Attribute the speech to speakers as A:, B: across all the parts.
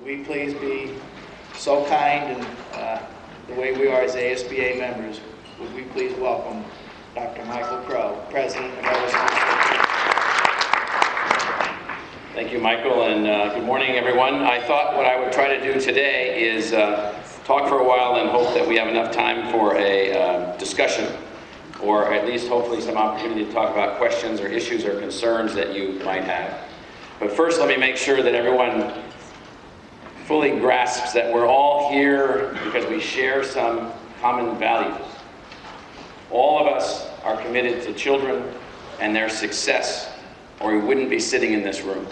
A: we please be so kind and the way we are as ASBA members, would we please welcome Dr. Michael Crow, President of our School.
B: Thank you, Michael, and good morning, everyone. I thought what I would try to do today is talk for a while and hope that we have enough time for a discussion, or at least hopefully some opportunity to talk about questions or issues or concerns that you might have. But first, let me make sure that everyone fully grasps that we're all here because we share some common values. All of us are committed to children and their success, or we wouldn't be sitting in this room.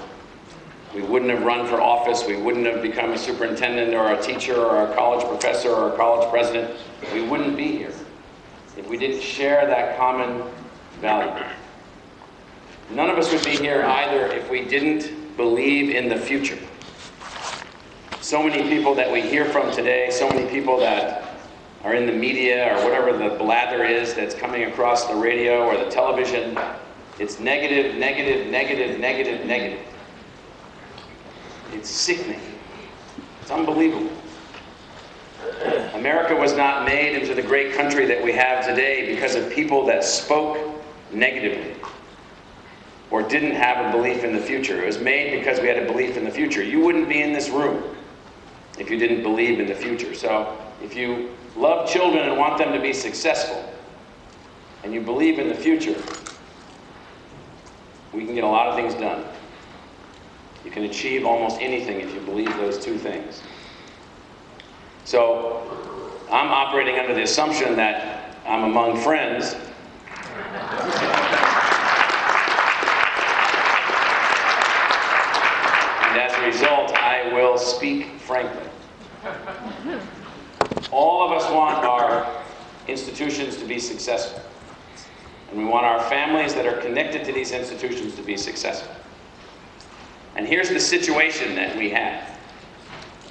B: We wouldn't have run for office, we wouldn't have become a superintendent or a teacher or a college professor or a college president. We wouldn't be here if we didn't share that common value. None of us would be here either if we didn't believe in the future. So many people that we hear from today, so many people that are in the media or whatever the blather is that's coming across the radio or the television, it's negative, negative, negative, negative, negative. It's sickening. It's unbelievable. America was not made into the great country that we have today because of people that spoke negatively or didn't have a belief in the future. It was made because we had a belief in the future. You wouldn't be in this room if you didn't believe in the future. So if you love children and want them to be successful, and you believe in the future, we can get a lot of things done. You can achieve almost anything if you believe those two things. So I'm operating under the assumption that I'm among friends. And as a result, I will speak frankly. All of us want our institutions to be successful. And we want our families that are connected to these institutions to be successful. And here's the situation that we have.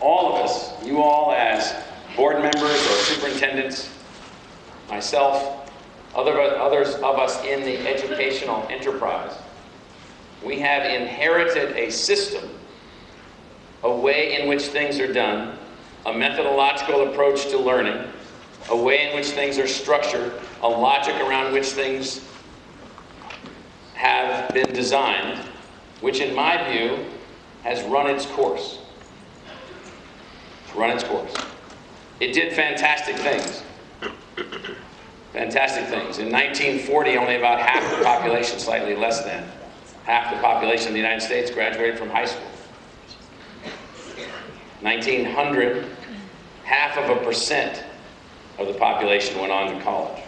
B: All of us, you all as board members or superintendents, myself, others of us in the educational enterprise, we have inherited a system, a way in which things are done, a methodological approach to learning, a way in which things are structured, a logic around which things have been designed, which in my view has run its course. It's run its course. It did fantastic things. Fantastic things. In 1940, only about half the population, slightly less than, half the population of the United States graduated from high school. 1900, 0.5% of the population went on to college.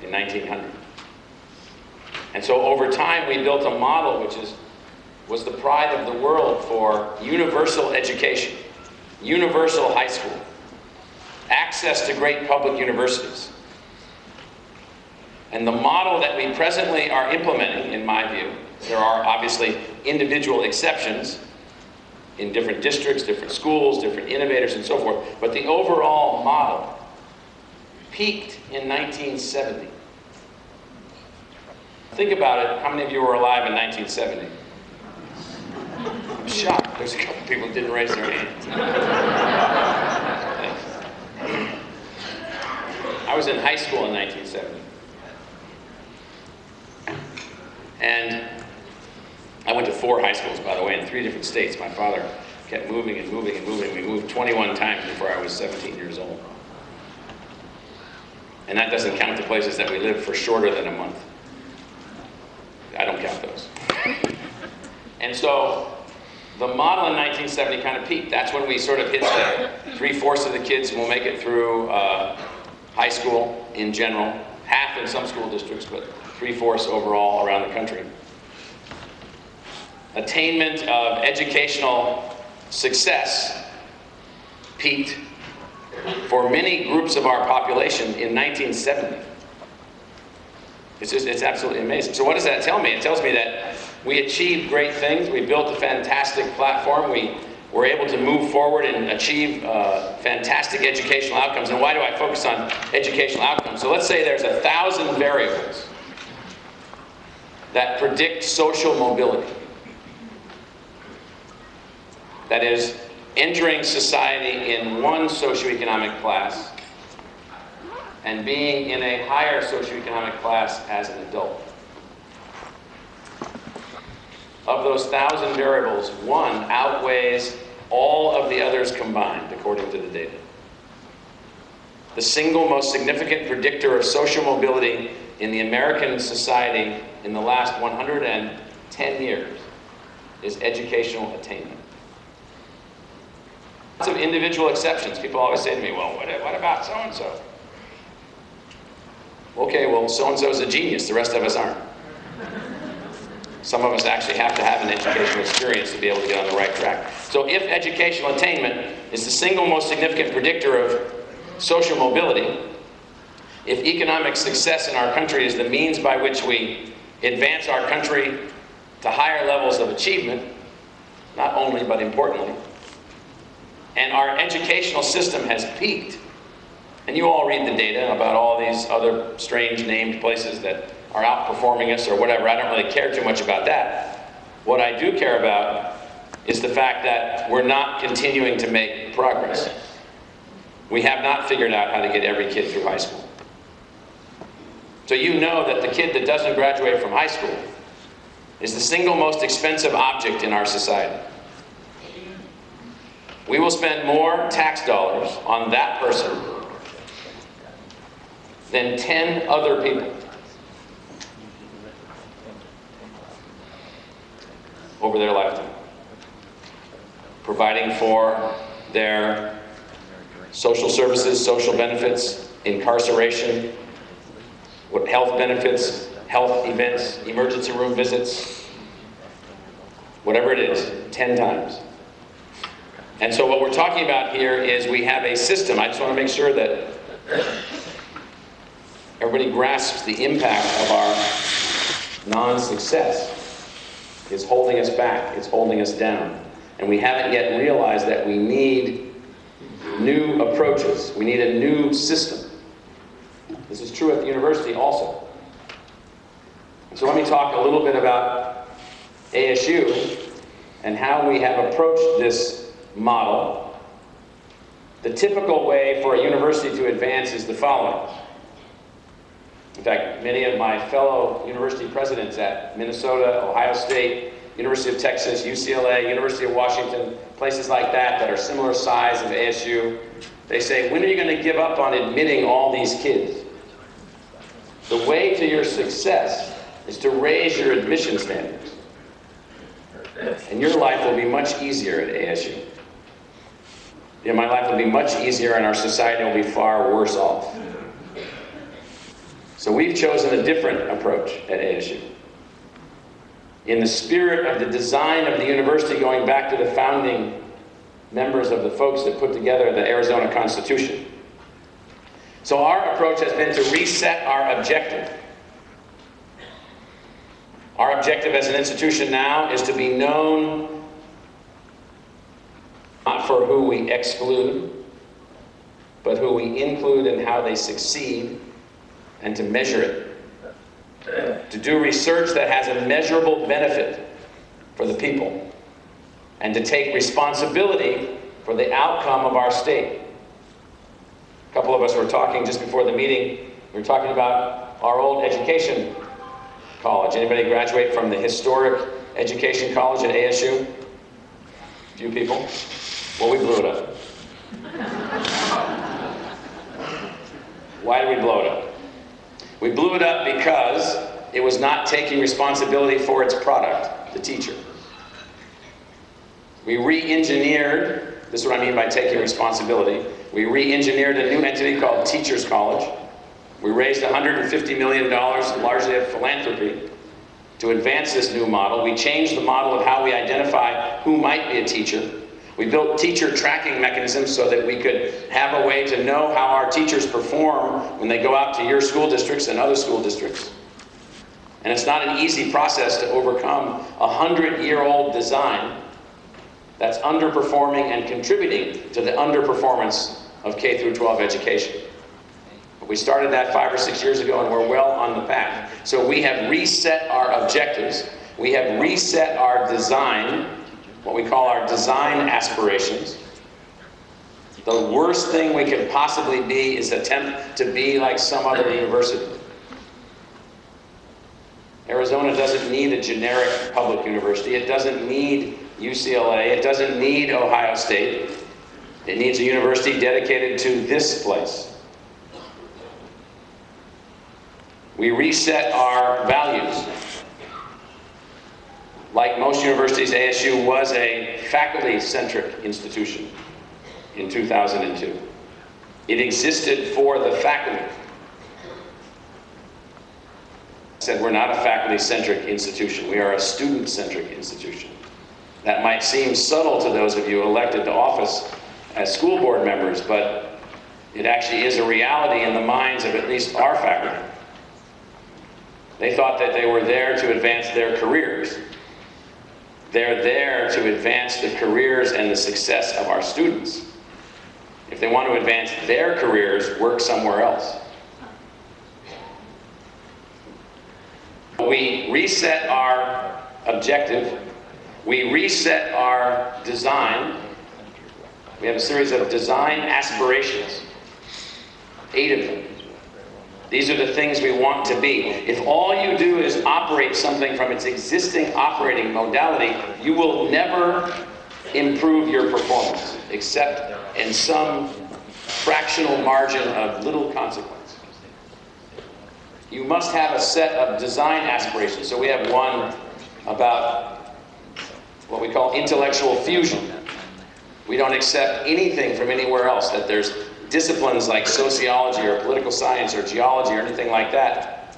B: In 1900. And so over time we built a model which was the pride of the world for universal education, universal high school, access to great public universities. And the model that we presently are implementing, in my view, there are obviously individual exceptions in different districts, different schools, different innovators and so forth, but the overall model peaked in 1970. Think about it, how many of you were alive in 1970? I'm shocked, there's a couple people who didn't raise their hands. Thanks. I was in high school in 1970. And I went to 4 high schools, by the way, in 3 different states. My father kept moving and moving and moving. We moved 21 times before I was 17 years old. And that doesn't count the places that we lived for shorter than a month. I don't count those. And so the model in 1970 kind of peaked. That's when we sort of hit that 3/4 of the kids will make it through high school in general, half in some school districts, but 3/4 overall around the country. Attainment of educational success peaked for many groups of our population in 1970. It's absolutely amazing. So what does that tell me? It tells me that we achieved great things. We built a fantastic platform. We were able to move forward and achieve fantastic educational outcomes. And why do I focus on educational outcomes? So let's say there's 1,000 variables that predict social mobility. That is, entering society in one socioeconomic class and being in a higher socioeconomic class as an adult. Of those 1,000 variables, one outweighs all of the others combined, according to the data. The single most significant predictor of social mobility in the American society in the last 110 years is educational attainment. Lots of individual exceptions. People always say to me, well, what about so-and-so? Okay, well, so-and-so is a genius. The rest of us aren't. Some of us actually have to have an educational experience to be able to get on the right track. So if educational attainment is the single most significant predictor of social mobility, if economic success in our country is the means by which we advance our country to higher levels of achievement, not only but importantly, and our educational system has peaked, and you all read the data about all these other strange named places that are outperforming us or whatever. I don't really care too much about that. What I do care about is the fact that we're not continuing to make progress. We have not figured out how to get every kid through high school. So you know that the kid that doesn't graduate from high school is the single most expensive object in our society. We will spend more tax dollars on that person than 10 other people over their lifetime, providing for their social services, social benefits, incarceration, health benefits, health events, emergency room visits, whatever it is, 10 times. And so what we're talking about here is we have a system. I just want to make sure that everybody grasps the impact of our non-success. It's holding us back, it's holding us down. And we haven't yet realized that we need new approaches. We need a new system. This is true at the university also. So let me talk a little bit about ASU and how we have approached this model. The typical way for a university to advance is the following. In fact, many of my fellow university presidents at Minnesota, Ohio State, University of Texas, UCLA, University of Washington, places like that are similar size of ASU, they say, when are you going to give up on admitting all these kids? The way to your success is to raise your admission standards. And your life will be much easier at ASU. My life will be much easier and our society will be far worse off. So we've chosen a different approach at ASU. In the spirit of the design of the university, going back to the founding members of the folks that put together the Arizona Constitution. So our approach has been to reset our objective. Our objective as an institution now is to be known not for who we exclude, but who we include and how they succeed, and to measure it. To do research that has a measurable benefit for the people, and to take responsibility for the outcome of our state. A couple of us were talking just before the meeting, we were talking about our old education college. Anybody graduate from the historic education college at ASU? A few people? Well, we blew it up. Why did we blow it up? We blew it up because it was not taking responsibility for its product, the teacher. We re-engineered, this is what I mean by taking responsibility, we re-engineered a new entity called Teachers College. We raised $150 million, largely of philanthropy, to advance this new model. We changed the model of how we identify who might be a teacher. We built teacher tracking mechanisms so that we could have a way to know how our teachers perform when they go out to your school districts and other school districts. And it's not an easy process to overcome a 100-year-old design that's underperforming and contributing to the underperformance of K through 12 education. We started that 5 or 6 years ago and we're well on the path. So we have reset our objectives, we have reset our design, what we call our design aspirations. The worst thing we could possibly be is attempt to be like some other university. Arizona doesn't need a generic public university. It doesn't need UCLA. It doesn't need Ohio State. It needs a university dedicated to this place. We reset our values. Like most universities, ASU was a faculty-centric institution in 2002. It existed for the faculty. I said we're not a faculty-centric institution. We are a student-centric institution. That might seem subtle to those of you elected to office as school board members, but it actually is a reality in the minds of at least our faculty. They thought that they were there to advance their careers. They're there to advance the careers and the success of our students. If they want to advance their careers, work somewhere else. We reset our objective. We reset our design. We have a series of design aspirations, 8 of them. These are the things we want to be. If all you do is operate something from its existing operating modality, you will never improve your performance, except in some fractional margin of little consequence. You must have a set of design aspirations. So we have one about what we call intellectual fusion. We don't accept anything from anywhere else, that there's disciplines like sociology or political science or geology or anything like that.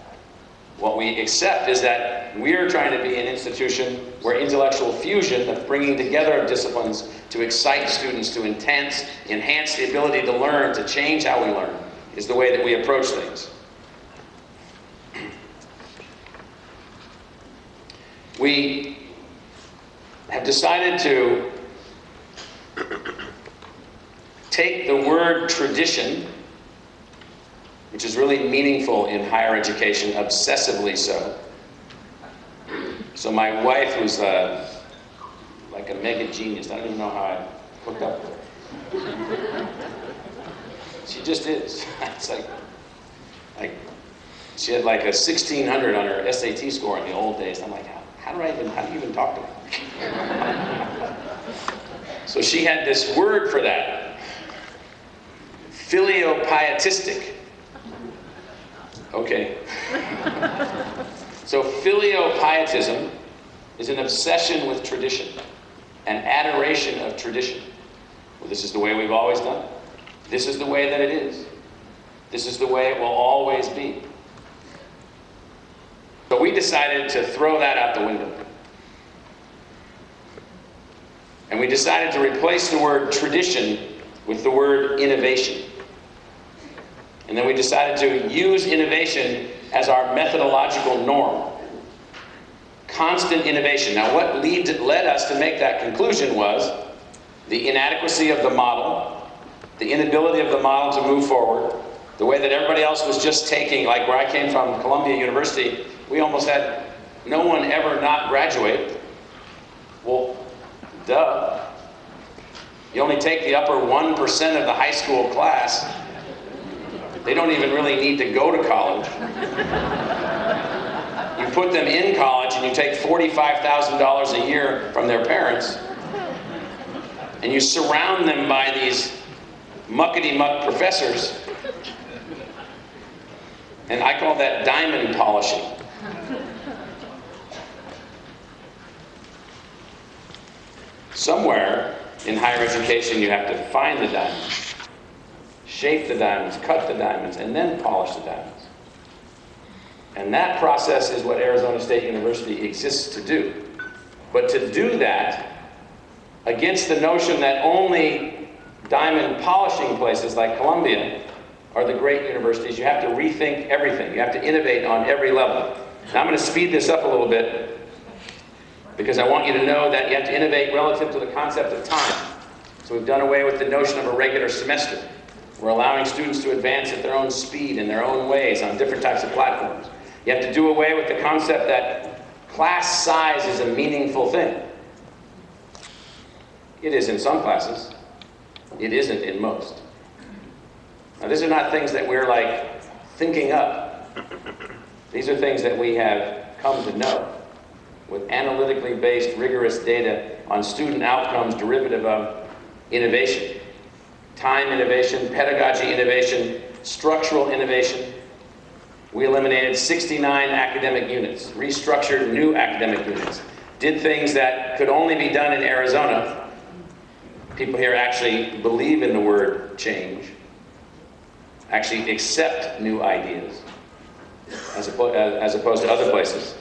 B: What we accept is that we're trying to be an institution where intellectual fusion, the bringing together of disciplines to excite students, to enhance the ability to learn, to change how we learn, is the way that we approach things. We have decided to take the word tradition, which is really meaningful in higher education, obsessively so. So my wife, who's like a mega genius, I don't even know how I hooked up with her. She just is. It's like she had like a 1600 on her SAT score in the old days. I'm like, how do you even talk to her? So she had this word for that, filiopietistic. Okay. So filiopietism is an obsession with tradition, an adoration of tradition. Well, this is the way we've always done it. This is the way that it is. This is the way it will always be. So we decided to throw that out the window. And we decided to replace the word tradition with the word innovation. And then we decided to use innovation as our methodological norm. Constant innovation. Now what led us to make that conclusion was the inadequacy of the model, the inability of the model to move forward, the way that everybody else was just taking, like where I came from, Columbia University, we almost had no one ever not graduate. Well, duh. You only take the upper 1% of the high school class. They don't even really need to go to college. You put them in college and you take $45,000 a year from their parents and you surround them by these muckety-muck professors, and I call that diamond polishing. Somewhere in higher education you have to find the diamonds, shape the diamonds, cut the diamonds, and then polish the diamonds. And that process is what Arizona State University exists to do. But to do that, against the notion that only diamond polishing places like Columbia are the great universities, you have to rethink everything. You have to innovate on every level. Now I'm going to speed this up a little bit because I want you to know that you have to innovate relative to the concept of time. So we've done away with the notion of a regular semester. We're allowing students to advance at their own speed in their own ways on different types of platforms. You have to do away with the concept that class size is a meaningful thing. It is in some classes. It isn't in most. Now, these are not things that we're like thinking up. These are things that we have come to know with analytically based, rigorous data on student outcomes derivative of innovation, time innovation, pedagogy innovation, structural innovation. We eliminated 69 academic units, restructured new academic units, did things that could only be done in Arizona. People here actually believe in the word change, actually accept new ideas, as opposed to other places.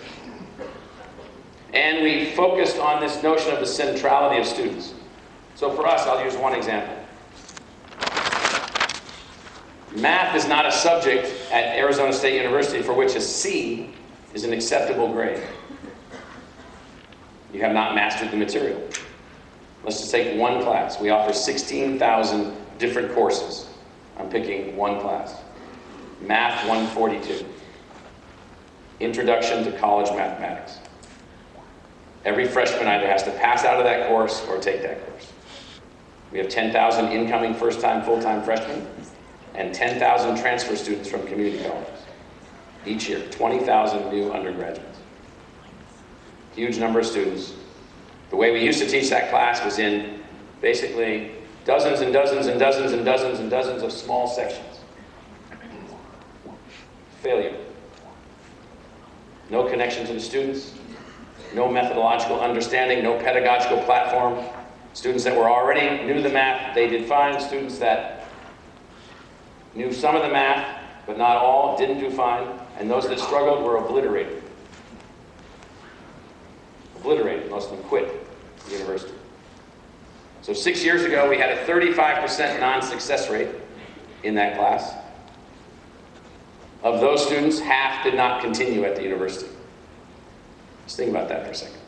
B: And we focused on this notion of the centrality of students. So for us, I'll use one example. Math is not a subject at Arizona State University for which a C is an acceptable grade. You have not mastered the material. Let's just take one class. We offer 16,000 different courses. I'm picking one class. Math 142. Introduction to College Mathematics. Every freshman either has to pass out of that course or take that course. We have 10,000 incoming first-time, full-time freshmen and 10,000 transfer students from community colleges. Each year, 20,000 new undergraduates. Huge number of students. The way we used to teach that class was in basically dozens and dozens and dozens and dozens and dozens of small sections. Failure. No connection to the students, no methodological understanding, no pedagogical platform. Students that were already knew the math, they did fine. Students that knew some of the math, but not all, didn't do fine. And those that struggled were obliterated. Obliterated, most of them quit the university. So 6 years ago, we had a 35% non-success rate in that class. Of those students, half did not continue at the university. Just think about that for a second.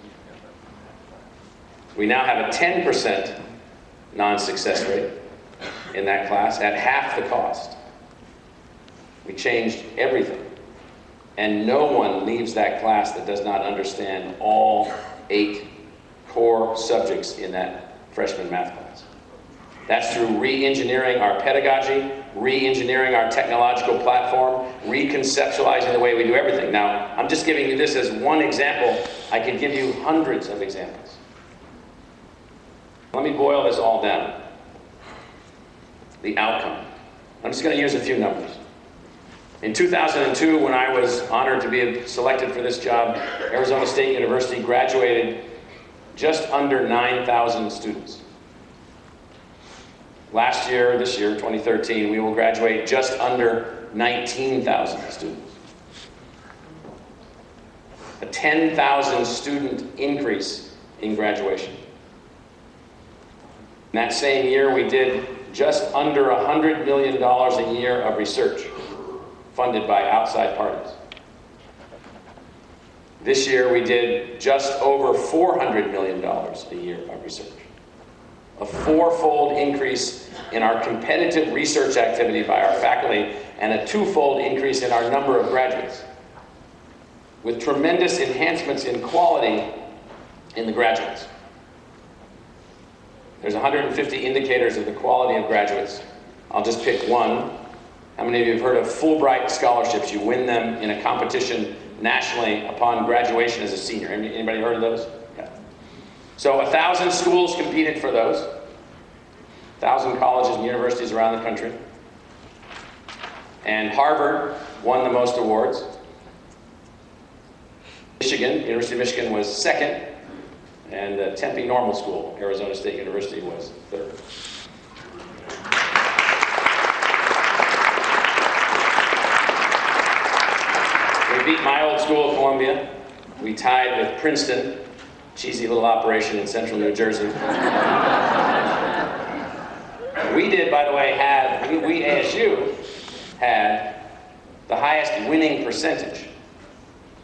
B: We now have a 10% non-success rate in that class at half the cost. We changed everything. And no one leaves that class that does not understand all 8 core subjects in that freshman math class. That's through re-engineering our pedagogy, re-engineering our technological platform, reconceptualizing the way we do everything. Now, I'm just giving you this as one example. I could give you hundreds of examples. Let me boil this all down. The outcome. I'm just going to use a few numbers. In 2002, when I was honored to be selected for this job, Arizona State University graduated just under 9,000 students. Last year, this year, 2013, we will graduate just under 19,000 students. A 10,000 student increase in graduation. In that same year, we did just under $100 million a year of research funded by outside parties. This year, we did just over $400 million a year of research. A 4-fold increase in our competitive research activity by our faculty and a 2-fold increase in our number of graduates, with tremendous enhancements in quality in the graduates. There's 150 indicators of the quality of graduates. I'll just pick one. How many of you have heard of Fulbright scholarships? You win them in a competition nationally upon graduation as a senior. Anybody heard of those? Yeah. So 1,000 schools competed for those. 1,000 colleges and universities around the country. And Harvard won the most awards. Michigan, University of Michigan was second. And Tempe Normal School, Arizona State University, was third. We beat my old school, Columbia. We tied with Princeton, cheesy little operation in central New Jersey. We did, by the way, we ASU had the highest winning percentage.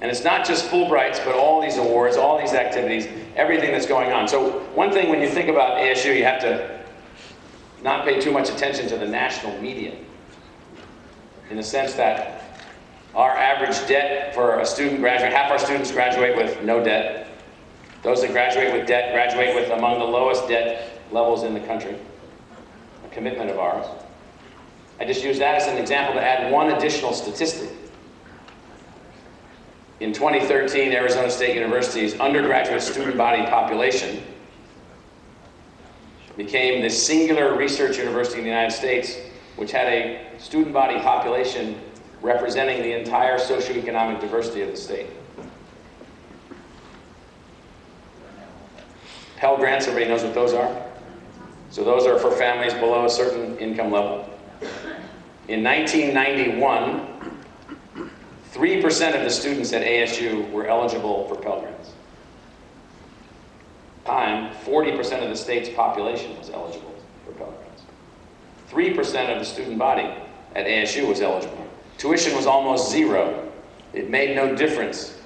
B: And it's not just Fulbrights, but all these awards, all these activities, everything that's going on. So one thing when you think about ASU, you have to not pay too much attention to the national media, in the sense that our average debt for a student graduate, half our students graduate with no debt. Those that graduate with debt graduate with among the lowest debt levels in the country, a commitment of ours. I just use that as an example to add one additional statistic. In 2013, Arizona State University's undergraduate student body population became the singular research university in the United States which had a student body population representing the entire socioeconomic diversity of the state. Pell Grants, everybody knows what those are? So those are for families below a certain income level. In 1991, 3% of the students at ASU were eligible for Pell Grants. At the time, 40% of the state's population was eligible for Pell Grants. 3% of the student body at ASU was eligible. Tuition was almost zero. It made no difference.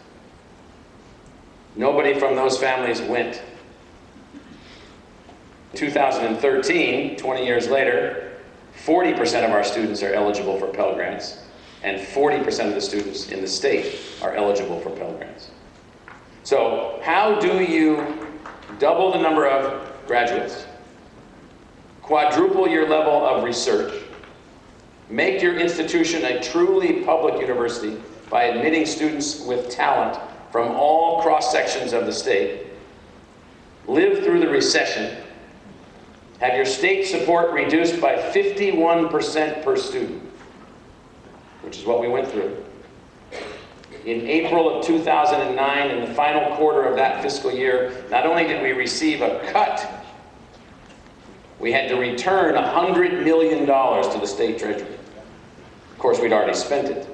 B: Nobody from those families went. In 2013, 20 years later, 40% of our students are eligible for Pell Grants, and 40% of the students in the state are eligible for Pell Grants. So how do you double the number of graduates, quadruple your level of research, make your institution a truly public university by admitting students with talent from all cross-sections of the state, live through the recession, have your state support reduced by 51% per student, which is what we went through. In April of 2009, in the final quarter of that fiscal year, not only did we receive a cut, we had to return $100 million to the state treasury. Of course, we'd already spent it.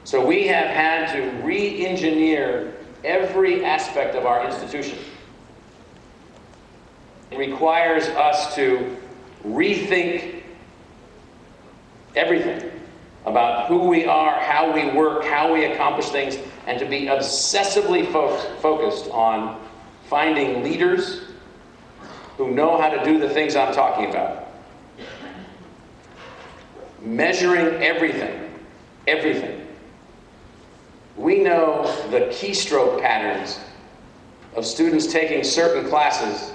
B: So we have had to re-engineer every aspect of our institution. It requires us to rethink everything about who we are, how we work, how we accomplish things, and to be obsessively focused on finding leaders who know how to do the things I'm talking about. Measuring everything, everything. We know the keystroke patterns of students taking certain classes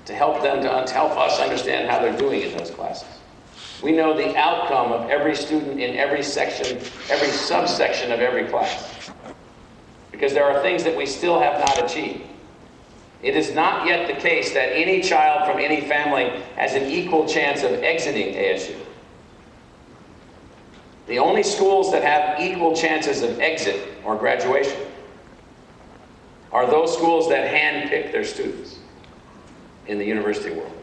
B: to help them to help us understand how they're doing in those classes. We know the outcome of every student in every section, every subsection of every class. Because there are things that we still have not achieved. It is not yet the case that any child from any family has an equal chance of exiting ASU. The only schools that have equal chances of exit or graduation are those schools that handpick their students in the university world.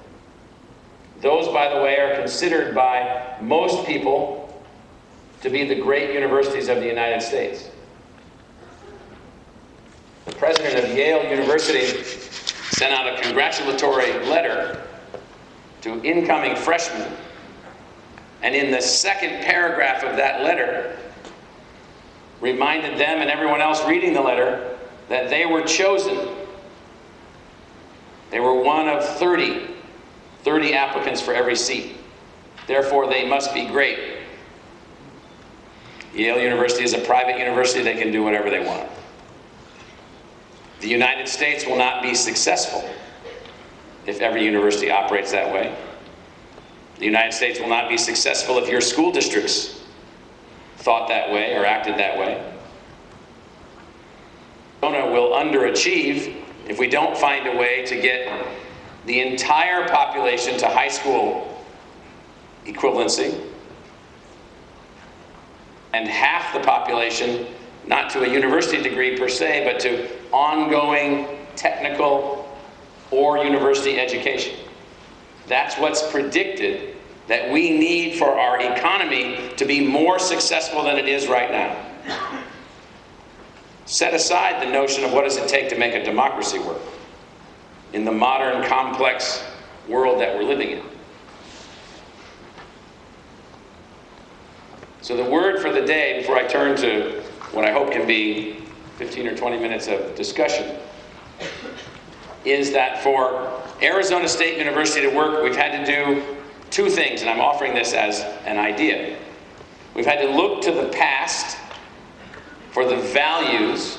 B: Those, by the way, are considered by most people to be the great universities of the United States. The president of Yale University sent out a congratulatory letter to incoming freshmen, and in the second paragraph of that letter, reminded them and everyone else reading the letter that they were chosen. They were one of 30 applicants for every seat. Therefore, they must be great. Yale University is a private university. They can do whatever they want. The United States will not be successful if every university operates that way. The United States will not be successful if your school districts thought that way or acted that way. Arizona will underachieve if we don't find a way to get the entire population to high school equivalency, and half the population not to a university degree per se, but to ongoing technical or university education. That's what's predicted that we need for our economy to be more successful than it is right now. Set aside the notion of what does it take to make a democracy work in the modern, complex world that we're living in. So the word for the day, before I turn to what I hope can be 15 or 20 minutes of discussion, is that for Arizona State University to work, we've had to do two things, and I'm offering this as an idea. We've had to look to the past for the values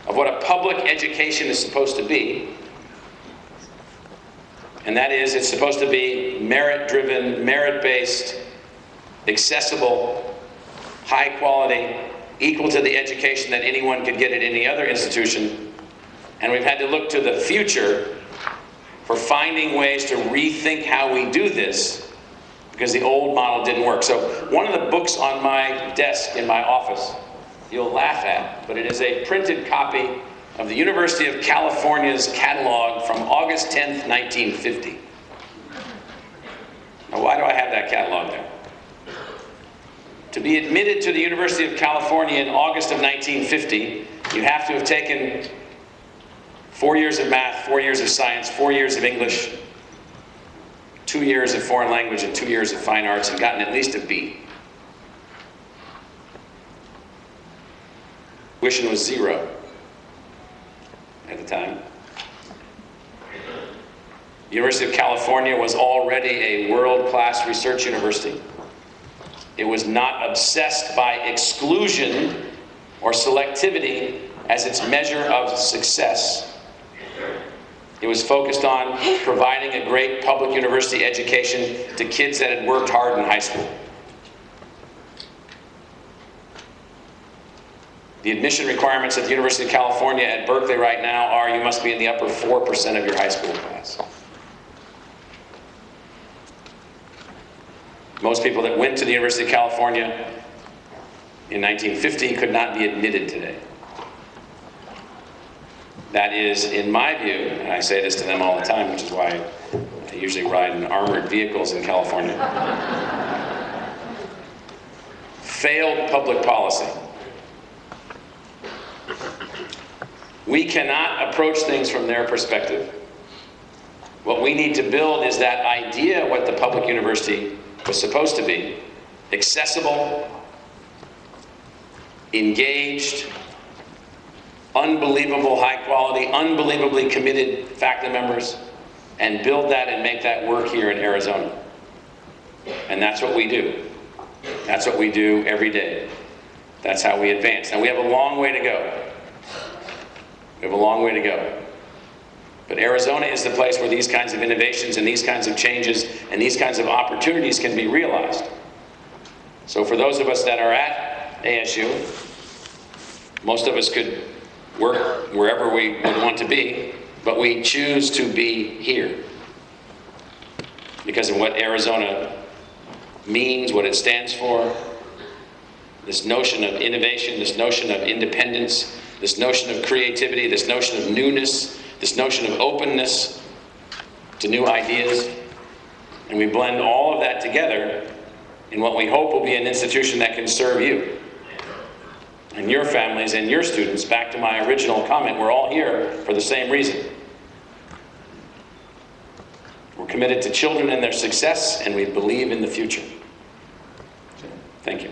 B: of what a public education is supposed to be. And that is, it's supposed to be merit-driven, merit-based, accessible, high quality, equal to the education that anyone could get at any other institution. And we've had to look to the future for finding ways to rethink how we do this, because the old model didn't work. So one of the books on my desk in my office, you'll laugh at, but it is a printed copy of the University of California's catalog from August 10th, 1950. Now, why do I have that catalog there? To be admitted to the University of California in August of 1950, you have to have taken 4 years of math, 4 years of science, 4 years of English, 2 years of foreign language, and 2 years of fine arts, and gotten at least a B. Tuition was 0 at the time. The University of California was already a world-class research university. It was not obsessed by exclusion or selectivity as its measure of success. It was focused on providing a great public university education to kids that had worked hard in high school. The admission requirements at the University of California at Berkeley right now are you must be in the upper 4% of your high school class. Most people that went to the University of California in 1950 could not be admitted today. That is, in my view, and I say this to them all the time, which is why I usually ride in armored vehicles in California, failed public policy. We cannot approach things from their perspective. What we need to build is that idea of what the public university was supposed to be: accessible, engaged, unbelievable high quality, unbelievably committed faculty members, and build that and make that work here in Arizona. And that's what we do. That's what we do every day. That's how we advance. Now, we have a long way to go. We have a long way to go. But Arizona is the place where these kinds of innovations and these kinds of changes and these kinds of opportunities can be realized. So for those of us that are at ASU, most of us could work wherever we would want to be, but we choose to be here because of what Arizona means, what it stands for, this notion of innovation, this notion of independence, this notion of creativity, this notion of newness, this notion of openness to new ideas. And we blend all of that together in what we hope will be an institution that can serve you and your families and your students. Back to my original comment, we're all here for the same reason. We're committed to children and their success, and we believe in the future. Thank you.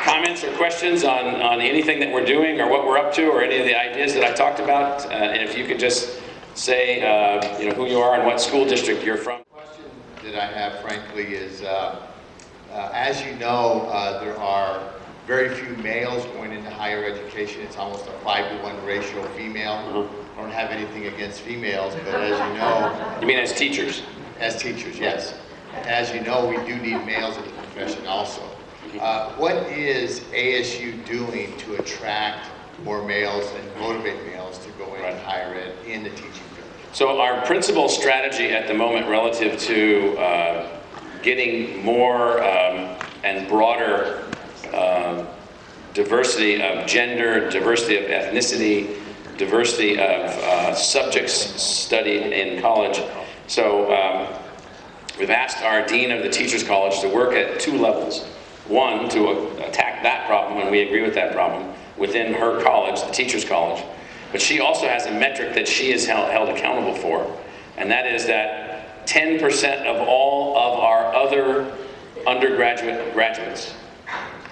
B: Comments or questions on anything that we're doing or what we're up to or any of the ideas that I talked about? And if you could just say who you are and what school district you're from.
C: The question that I have, frankly, is as you know, there are very few males going into higher education. It's almost a 5-to-1 ratio female. I don't have anything against females, but as you know...
B: You mean as teachers?
C: As teachers, yes. As you know, we do need males in the profession also. What is ASU doing to attract more males and motivate males to go into higher ed in the teaching field?
B: So our principal strategy at the moment relative to getting more and broader diversity of gender, diversity of ethnicity, diversity of subjects studied in college. So we've asked our Dean of the Teachers College to work at 2 levels. One, to attack that problem, and we agree with that problem, within her college, the Teachers College. But she also has a metric that she is held accountable for, and that is that 10% of all of our other graduates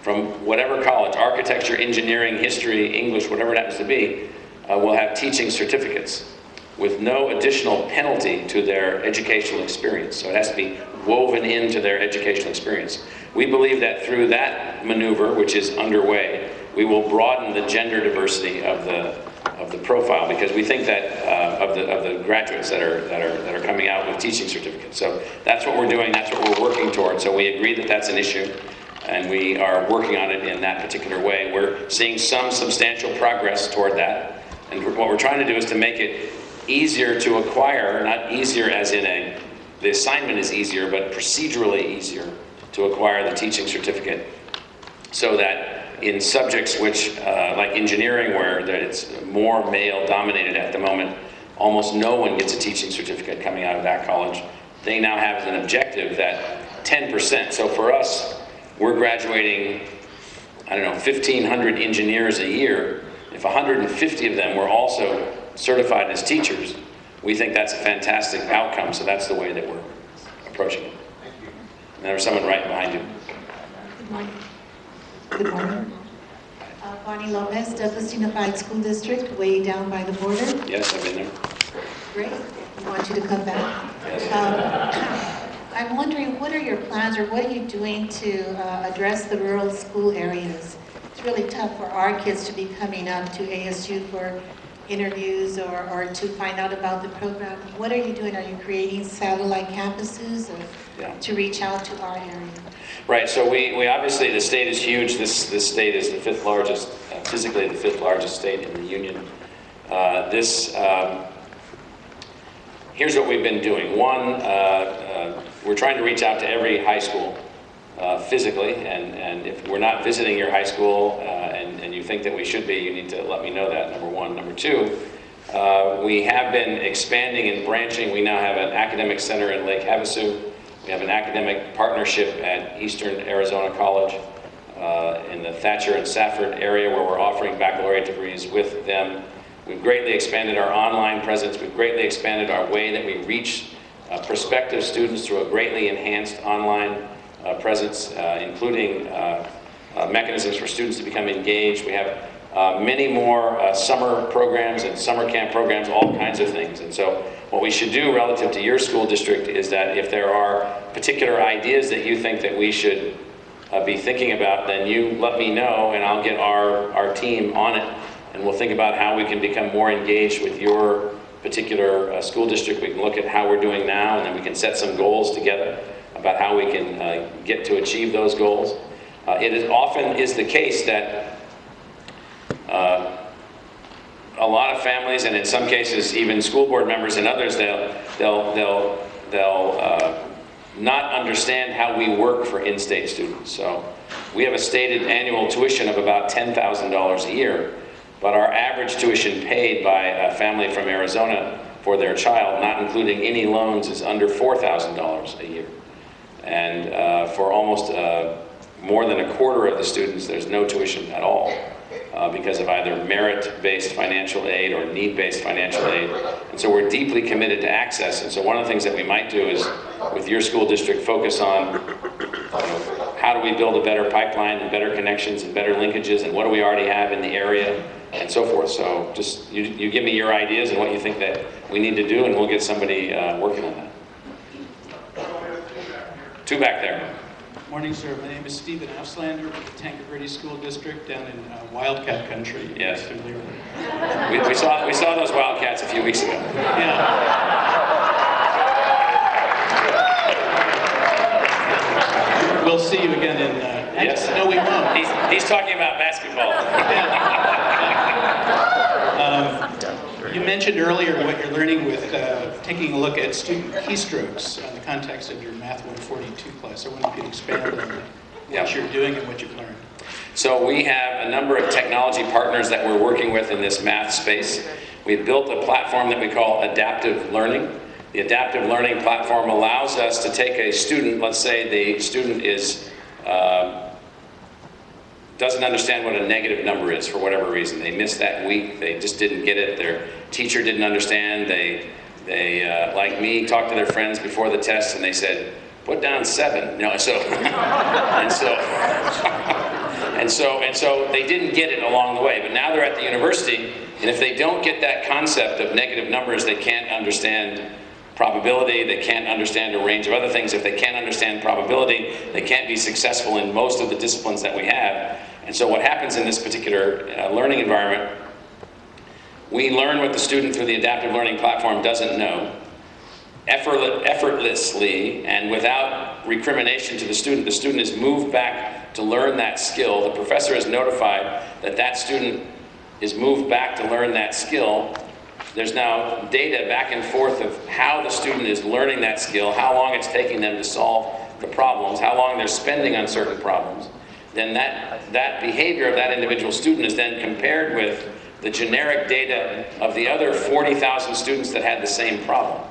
B: from whatever college, architecture, engineering, history, English, whatever it happens to be, will have teaching certificates. with no additional penalty to their educational experience. So it has to be woven into their educational experience. We believe that through that maneuver, which is underway, we will broaden the gender diversity of the profile, because we think that of the graduates that are coming out with teaching certificates. So that's what we're doing. That's what we're working towards. So we agree that that's an issue, and we are working on it in that particular way. We're seeing some substantial progress toward that, and what we're trying to do is to make it easier to acquire, not easier as in the assignment is easier, but procedurally easier to acquire the teaching certificate, so that in subjects which, like engineering, where it's more male-dominated at the moment, almost no one gets a teaching certificate coming out of that college. They now have as an objective that 10%. So for us, we're graduating, I don't know, 1,500 engineers a year. If 150 of them were also certified as teachers, we think that's a fantastic outcome. So that's the way that we're approaching it.
C: Thank you.
B: And there was someone right behind you.
D: Good morning. Good morning. Bonnie Lopez, Douglas Unified School District, way down by the border.
B: Yes, I've been there.
D: Great. We want you to come back.
B: Yes.
D: I'm wondering, what are your plans, or what are you doing to address the rural school areas? It's really tough for our kids to be coming up to ASU for interviews or to find out about the program. What are you doing? Are you creating satellite campuses to reach out to our area?
B: Right, so we obviously, the state is huge. This state is the fifth largest, physically the fifth largest state in the union. Here's what we've been doing. One, we're trying to reach out to every high school physically, and if we're not visiting your high school and you think that we should be, you need to let me know that, number one. Number two, we have been expanding and branching. We now have an academic center in Lake Havasu. We have an academic partnership at Eastern Arizona College in the Thatcher and Safford area, where we're offering baccalaureate degrees with them. We've greatly expanded our online presence. We've greatly expanded our way that we reach prospective students through a greatly enhanced online presence, including mechanisms for students to become engaged. We have many more summer programs and summer camp programs, all kinds of things. And so what we should do relative to your school district is that if there are particular ideas that you think that we should be thinking about, then you let me know, and I'll get our team on it, and we'll think about how we can become more engaged with your particular school district. We can look at how we're doing now, and then we can set some goals together about how we can get to achieve those goals. It often is the case that a lot of families, and in some cases even school board members and others, they'll not understand how we work for in-state students. So we have a stated annual tuition of about $10,000 a year, but our average tuition paid by a family from Arizona for their child, not including any loans, is under $4,000 a year. And for almost more than a quarter of the students, there's no tuition at all because of either merit-based financial aid or need-based financial aid. And so we're deeply committed to access. And so one of the things that we might do is, with your school district, focus on how do we build a better pipeline and better connections and better linkages, and what do we already have in the area, and so forth. So just you give me your ideas and what you think that we need to do, and we'll get somebody working on that. Two back there.
E: Morning, sir. My name is Stephen Auslander with the Tanque Verde School District down in Wildcat Country.
B: Yes. We saw those Wildcats a few weeks ago.
E: Yeah. We'll see you again in...
B: Yes.
E: No, we won't.
B: He's talking about basketball.
E: You mentioned earlier what you're learning with taking a look at student keystrokes in the context of your Math 142 class. I wonder if you could expand on what you're doing and what you've learned.
B: So we have a number of technology partners that we're working with in this math space. We've built a platform that we call Adaptive Learning. The Adaptive Learning platform allows us to take a student, let's say the student is doesn't understand what a negative number is for whatever reason. They missed that week, they just didn't get it, their teacher didn't understand, they like me, talked to their friends before the test and they said, put down 7. No, so, and so they didn't get it along the way, but now they're at the university And if they don't get that concept of negative numbers, they can't understand probability, they can't understand a range of other things. If they can't understand probability, they can't be successful in most of the disciplines that we have. And so what happens in this particular learning environment, we learn what the student through the adaptive learning platform doesn't know. Effortlessly and without recrimination to the student is moved back to learn that skill. The professor is notified that that student is moved back to learn that skill. There's now data back and forth of how the student is learning that skill, how long it's taking them to solve the problems, how long they're spending on certain problems. Then that behavior of that individual student is then compared with the generic data of the other 40,000 students that had the same problem.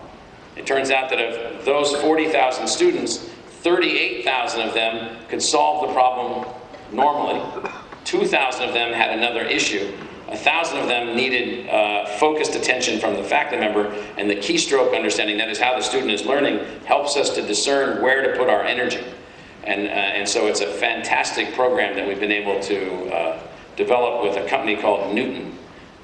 B: It turns out that of those 40,000 students, 38,000 of them could solve the problem normally. 2,000 of them had another issue. 1,000 of them needed focused attention from the faculty member, and the keystroke understanding, that is how the student is learning, helps us to discern where to put our energy. And so it's a fantastic program that we've been able to develop with a company called Newton.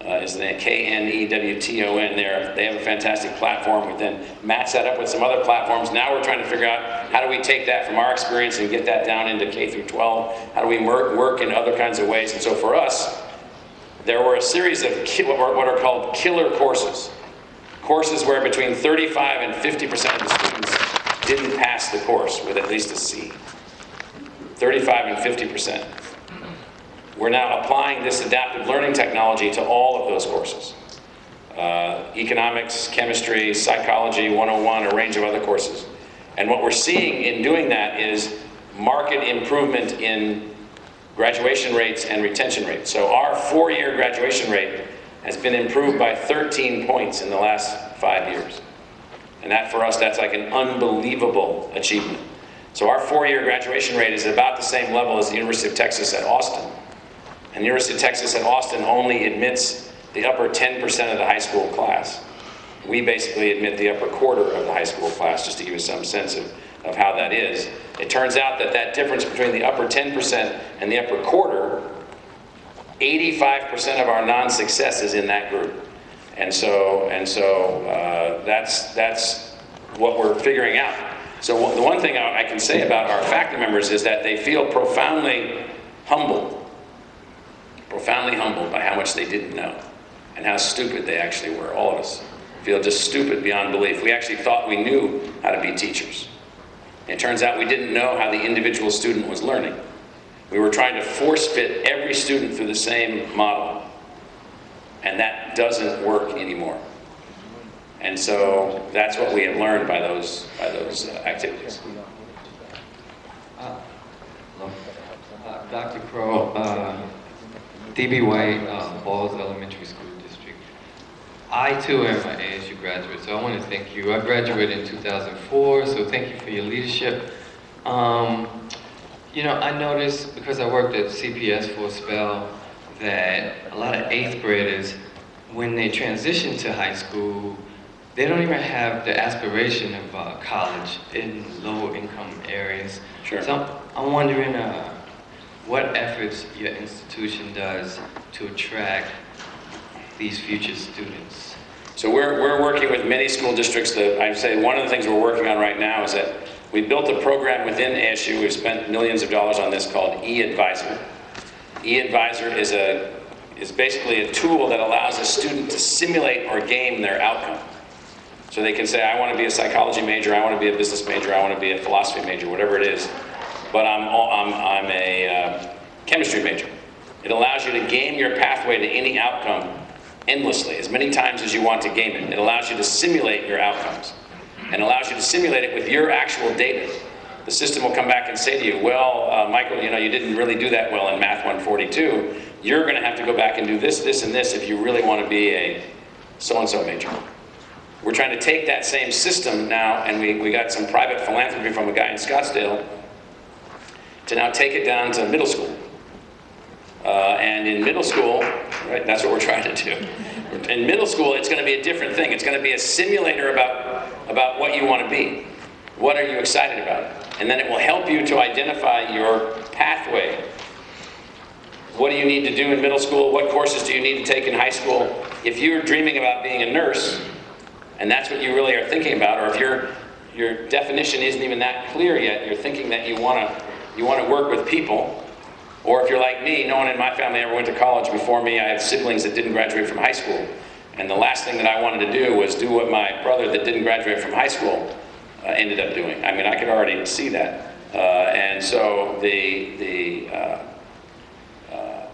B: Is the name, Knewton. They have a fantastic platform. We then match that up with some other platforms. Now we're trying to figure out how do we take that from our experience and get that down into K through 12? How do we work in other kinds of ways? And so for us, there were a series of what are called killer courses. Courses where between 35 and 50% of the students didn't pass the course with at least a C. 35 and 50%. We're now applying this adaptive learning technology to all of those courses. Economics, chemistry, psychology 101, a range of other courses. And what we're seeing in doing that is marked improvement in graduation rates and retention rates. So our 4-year graduation rate has been improved by 13 points in the last 5 years. And that for us, that's like an unbelievable achievement. So our 4-year graduation rate is about the same level as the University of Texas at Austin. And the University of Texas at Austin only admits the upper 10% of the high school class. We basically admit the upper quarter of the high school class, just to give you some sense of how that is. It turns out that that difference between the upper 10% and the upper quarter, 85% of our non-success is in that group. And so that's what we're figuring out. So the one thing I can say about our faculty members is that they feel profoundly humbled by how much they didn't know and how stupid they actually were. All of us feel just stupid beyond belief. We actually thought we knew how to be teachers. It turns out we didn't know how the individual student was learning. We were trying to force fit every student through the same model, and that doesn't work anymore. And so that's what we have learned by those activities.
F: Dr. Crow, D.B. White, Falls Elementary School District. I too am an ASU graduate, so I want to thank you. I graduated in 2004, so thank you for your leadership. You know, I noticed, because I worked at CPS for a spell, that a lot of 8th graders, when they transition to high school, they don't even have the aspiration of college in low-income areas.
B: Sure.
F: So I'm wondering what efforts your institution does to attract these future students.
B: So we're working with many school districts. I'd say one of the things we're working on right now is that we built a program within ASU. We've spent millions of dollars on this called eAdvisor. eAdvisor is basically a tool that allows a student to simulate or game their outcome. So they can say, I want to be a psychology major, I want to be a business major, I want to be a philosophy major, whatever it is, but I'm a chemistry major. It allows you to game your pathway to any outcome endlessly, as many times as you want to game it. It allows you to simulate your outcomes and allows you to simulate it with your actual data. The system will come back and say to you, well, Michael, you know, you didn't really do that well in Math 142. You're going to have to go back and do this, this, and this if you really want to be a so-and-so major. We're trying to take that same system now, and we got some private philanthropy from a guy in Scottsdale to now take it down to middle school. And in middle school, right, that's what we're trying to do. In middle school, it's going to be a different thing. It's going to be a simulator about what you want to be. What are you excited about? And then it will help you to identify your pathway what do you need to do in middle school? What courses do you need to take in high school? If you're dreaming about being a nurse, and that's what you really are thinking about, or if your definition isn't even that clear yet, you're thinking that you want to work with people, or if you're like me, no one in my family ever went to college before me. I have siblings that didn't graduate from high school, and the last thing that I wanted to do was do what my brother that didn't graduate from high school ended up doing. I mean, I could already see that, and so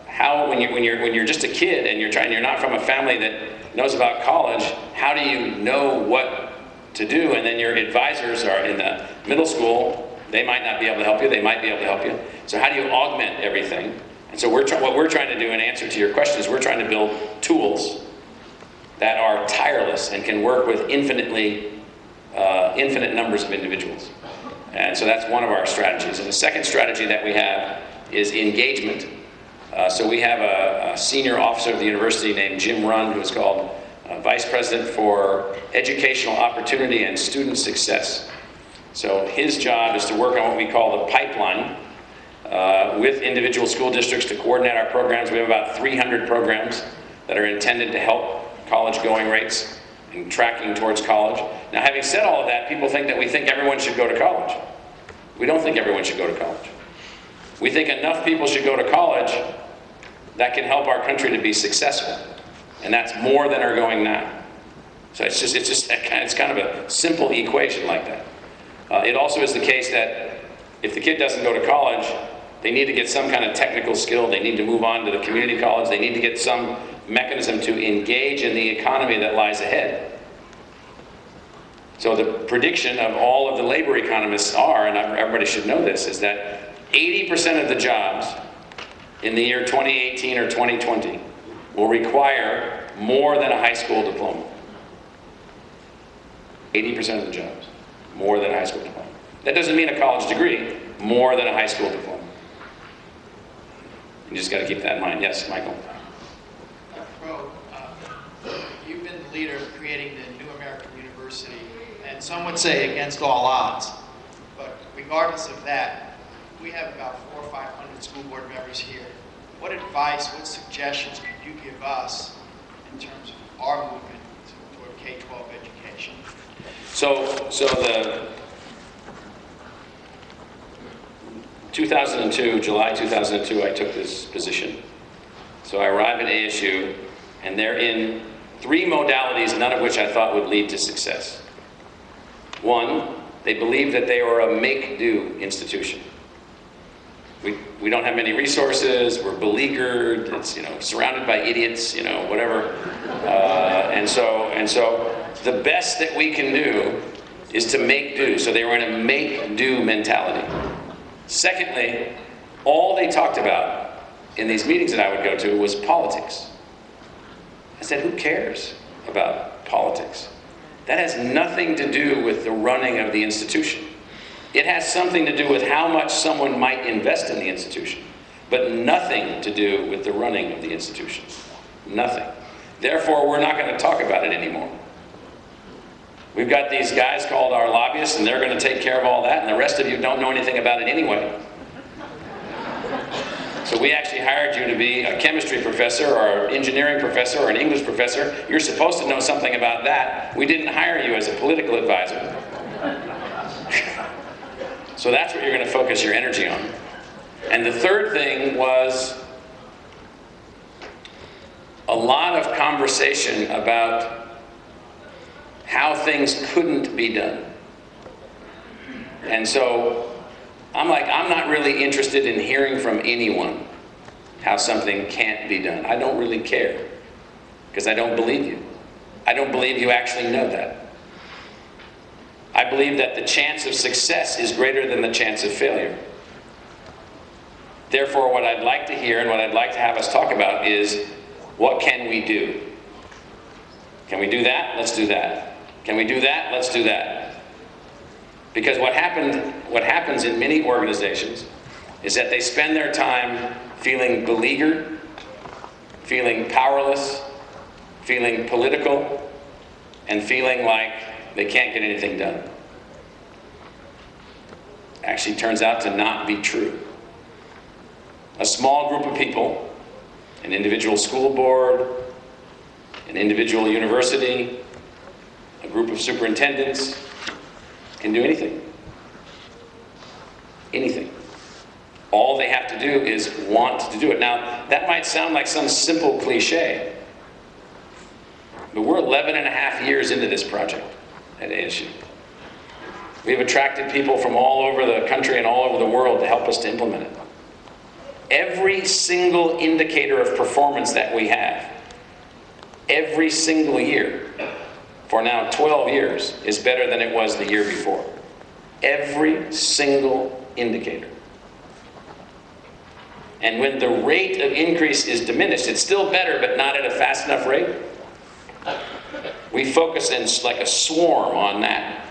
B: how when you're just a kid and you're not from a family that knows about college, how do you know what to do? And then your advisors are in the middle school. They might not be able to help you. They might be able to help you. So how do you augment everything? And so what we're trying to do in answer to your question is we're trying to build tools that are tireless and can work with infinite numbers of individuals. And so that's one of our strategies. And the second strategy that we have is engagement. So we have a senior officer of the university named Jim Runn, who is called Vice President for Educational Opportunity and Student Success. So his job is to work on what we call the pipeline with individual school districts to coordinate our programs. We have about 300 programs that are intended to help college going rates and tracking towards college. Now, having said all of that, people think that we think everyone should go to college. We don't think everyone should go to college. We think enough people should go to college that can help our country to be successful. And that's more than are going now. So it's kind of a simple equation like that. It also is the case that if the kid doesn't go to college, they need to get some kind of technical skill. They need to move on to the community college. They need to get some mechanism to engage in the economy that lies ahead. So the prediction of all of the labor economists are, and everybody should know this, is that 80% of the jobs in the year 2018 or 2020 will require more than a high school diploma. 80% of the jobs, more than a high school diploma. That doesn't mean a college degree, more than a high school diploma. You just got to keep that in mind. Yes, Michael?
A: Crow, you've been the leader of creating the New American University, and some would say against all odds. But regardless of that, we have about 400 or 500 school board members here. What advice, what suggestions could you give us in terms of our movement toward K-12 education?
B: So the 2002, July 2002, I took this position. So I arrived at ASU, and they're in 3 modalities, none of which I thought would lead to success. One, they believe that they are a make-do institution. We don't have many resources, we're beleaguered, it's, surrounded by idiots, whatever. And so the best that we can do is to make do. So they were in a make-do mentality. Secondly, all they talked about in these meetings that I would go to was politics. I said, who cares about politics? That has nothing to do with the running of the institution. It has something to do with how much someone might invest in the institution, but nothing to do with the running of the institution. Nothing. Therefore, we're not going to talk about it anymore. We've got these guys called our lobbyists, and they're going to take care of all that, and the rest of you don't know anything about it anyway. So we actually hired you to be a chemistry professor or an engineering professor or an English professor. You're supposed to know something about that. We didn't hire you as a political advisor. So that's what you're going to focus your energy on. And the third thing was a lot of conversation about how things couldn't be done. And so I'm not really interested in hearing from anyone how something can't be done. I don't really care, because I don't believe you. I don't believe you actually know that. I believe that the chance of success is greater than the chance of failure. Therefore, what I'd like to hear and what I'd like to have us talk about is, what can we do? Can we do that? Let's do that. Can we do that? Let's do that. Because what happens in many organizations is that they spend their time feeling beleaguered, feeling powerless, feeling political, and feeling like they can't get anything done. Actually turns out to not be true. A small group of people an individual school board, an individual university, a group of superintendents can do anything. Anything. All they have to do is want to do it. Now, that might sound like some simple cliche, but we're 11 and a half years into this project at ASU. We've attracted people from all over the country and all over the world to help us to implement it. Every single indicator of performance that we have, every single year, for now 12 years, is better than it was the year before. Every single indicator. And when the rate of increase is diminished, it's still better, but not at a fast enough rate. We focus in like a swarm on that.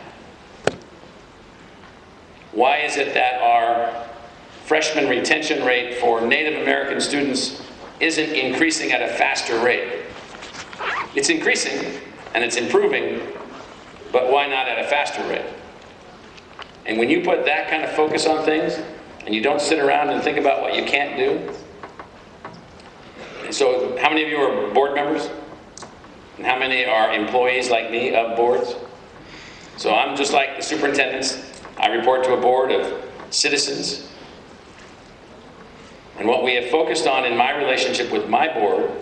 B: Why is it that our freshman retention rate for Native American students isn't increasing at a faster rate? It's increasing and it's improving, but why not at a faster rate? And when you put that kind of focus on things, and you don't sit around and think about what you can't do. And so how many of you are board members? And how many are employees like me of boards? So I'm just like the superintendents. I report to a board of citizens. And what we have focused on in my relationship with my board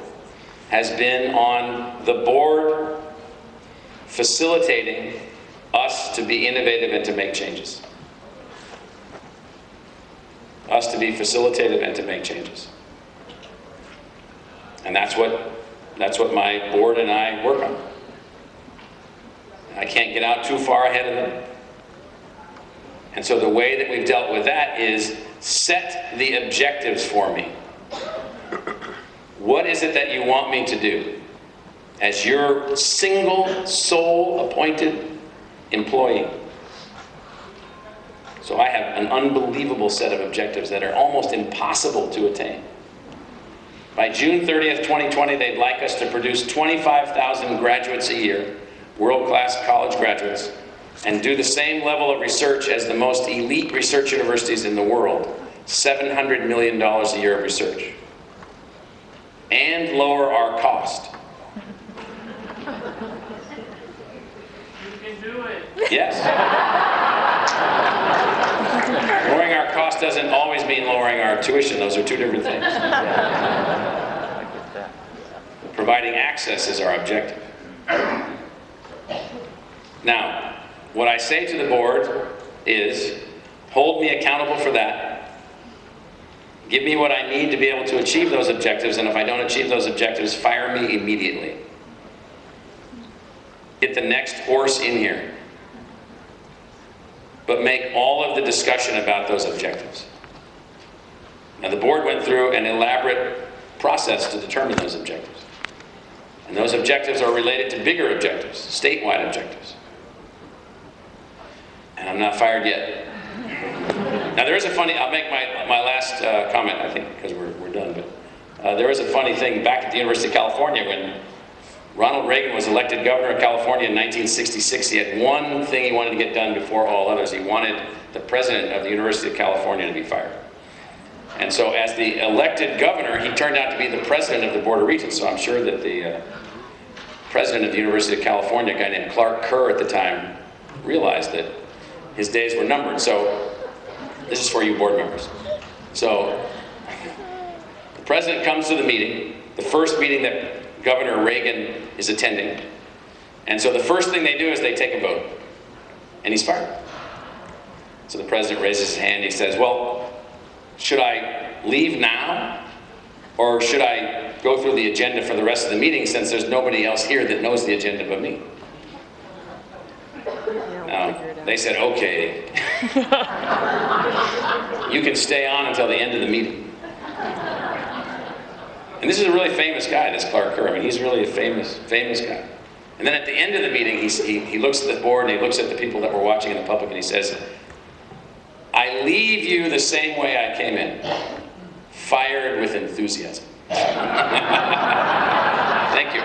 B: has been on the board facilitating us to be innovative and to make changes. Us to be facilitative and to make changes. And that's what my board and I work on. I can't get out too far ahead of them. And so the way that we've dealt with that is set the objectives for me. What is it that you want me to do as your single, sole appointed employee? So I have an unbelievable set of objectives that are almost impossible to attain. By June 30th, 2020, they'd like us to produce 25,000 graduates a year, world-class college graduates, and do the same level of research as the most elite research universities in the world, $700 million a year of research, and lower our cost.
A: You can do it.
B: Yes. Lowering our cost doesn't always mean lowering our tuition. Those are two different things. Providing access is our objective. Now, what I say to the board is, hold me accountable for that. Give me what I need to be able to achieve those objectives, and if I don't achieve those objectives, fire me immediately. Get the next horse in here. But make all of the discussion about those objectives. Now, the board went through an elaborate process to determine those objectives. And those objectives are related to bigger objectives, statewide objectives. And I'm not fired yet. Now, there is a funny, I'll make my last comment, I think, because we're done, but there is a funny thing back at the University of California when Ronald Reagan was elected governor of California in 1966. He had one thing he wanted to get done before all others. He wanted the president of the University of California to be fired. And so as the elected governor, he turned out to be the president of the Board of Regents. So I'm sure that the president of the University of California, a guy named Clark Kerr at the time, realized that his days were numbered. So this is for you board members. So the president comes to the meeting, the first meeting that Governor Reagan is attending. And so the first thing they do is they take a vote. And he's fired. So the president raises his hand. He says, well, should I leave now? Or should I go through the agenda for the rest of the meeting since there's nobody else here that knows the agenda but me? Now, they said, okay. You can stay on until the end of the meeting. And this is a really famous guy, this Clark Kerr. I mean, he's really a famous guy. And then at the end of the meeting, he looks at the board and he looks at the people that were watching in the public and he says, I leave you the same way I came in, fired with enthusiasm. Thank you.